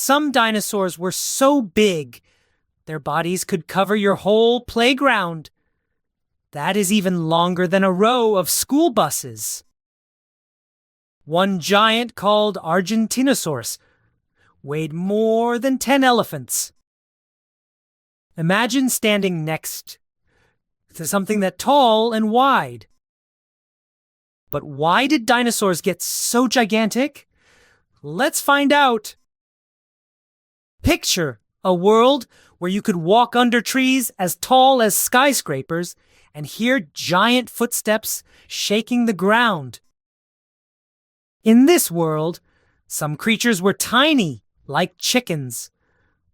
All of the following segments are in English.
Some dinosaurs were so big, their bodies could cover your whole playground. That is even longer than a row of school buses. One giant called Argentinosaurus weighed more than 10 elephants. Imagine standing next to something that tall and wide. But why did dinosaurs get so gigantic? Let's find out. Picture a world where you could walk under trees as tall as skyscrapers and hear giant footsteps shaking the ground. In this world, some creatures were tiny, like chickens,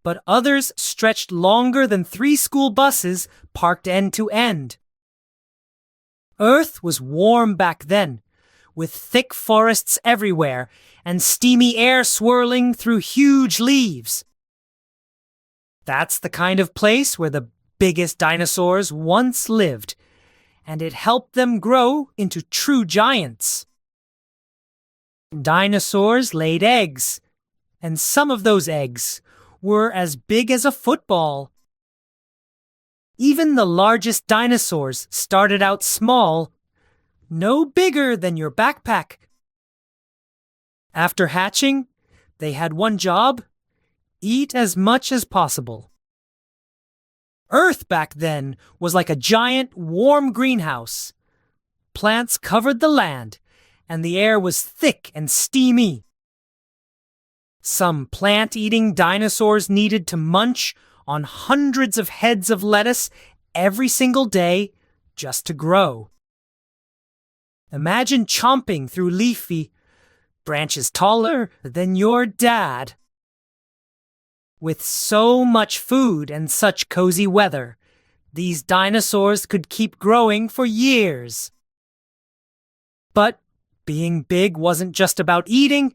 but others stretched longer than 3 school buses parked end to end. Earth was warm back then, with thick forests everywhere and steamy air swirling through huge leaves. That's the kind of place where the biggest dinosaurs once lived, and it helped them grow into true giants. Dinosaurs laid eggs, and some of those eggs were as big as a football. Even the largest dinosaurs started out small, no bigger than your backpack. After hatching, they had one job: eat as much as possible. Earth back then was like a giant, warm greenhouse. Plants covered the land, and the air was thick and steamy. Some plant-eating dinosaurs needed to munch on hundreds of heads of lettuce every single day just to grow. Imagine chomping through leafy branches taller than your dad. With so much food and such cozy weather, these dinosaurs could keep growing for years. But being big wasn't just about eating.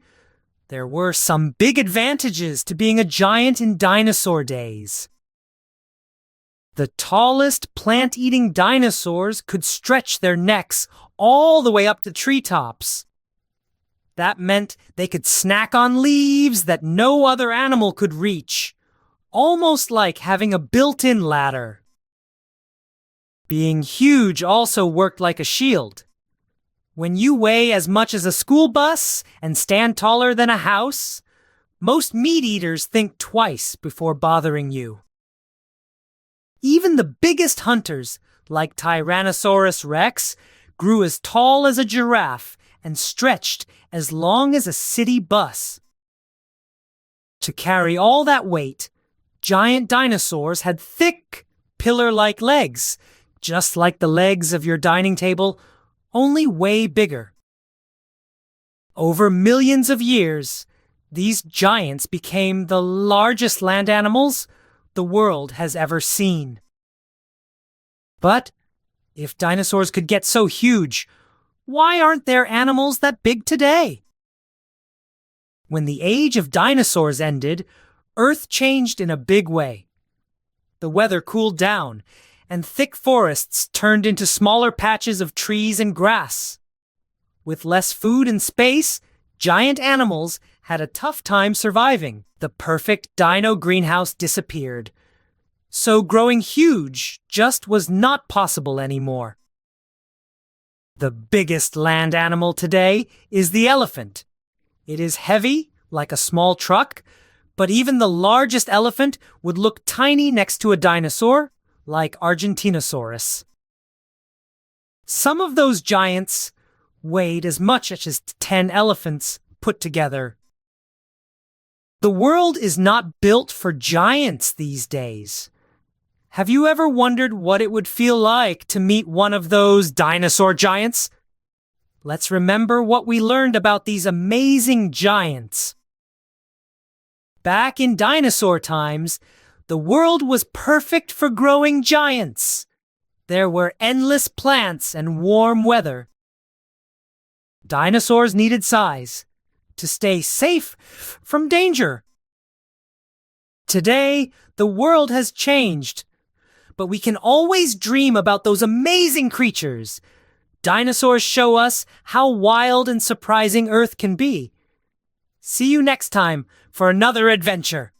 There were some big advantages to being a giant in dinosaur days. The tallest plant-eating dinosaurs could stretch their necks all the way up to treetops. That meant they could snack on leaves that no other animal could reach, almost like having a built-in ladder. Being huge also worked like a shield. When you weigh as much as a school bus and stand taller than a house, most meat-eaters think twice before bothering you. Even the biggest hunters, like Tyrannosaurus rex, grew as tall as a giraffe and stretched as long as a city bus. To carry all that weight, giant dinosaurs had thick, pillar-like legs, just like the legs of your dining table, only way bigger. Over millions of years, these giants became the largest land animals the world has ever seen. But if dinosaurs could get so huge, why aren't there animals that big today? When the age of dinosaurs ended, Earth changed in a big way. The weather cooled down, and thick forests turned into smaller patches of trees and grass. With less food and space, giant animals had a tough time surviving. The perfect dino greenhouse disappeared. So growing huge just was not possible anymore. The biggest land animal today is the elephant. It is heavy, like a small truck, but even the largest elephant would look tiny next to a dinosaur, like Argentinosaurus. Some of those giants weighed as much as 10 elephants put together. The world is not built for giants these days. Have you ever wondered what it would feel like to meet one of those dinosaur giants? Let's remember what we learned about these amazing giants. Back in dinosaur times, the world was perfect for growing giants. There were endless plants and warm weather. Dinosaurs needed size to stay safe from danger. Today, the world has changed, but we can always dream about those amazing creatures. Dinosaurs show us how wild and surprising Earth can be. See you next time for another adventure.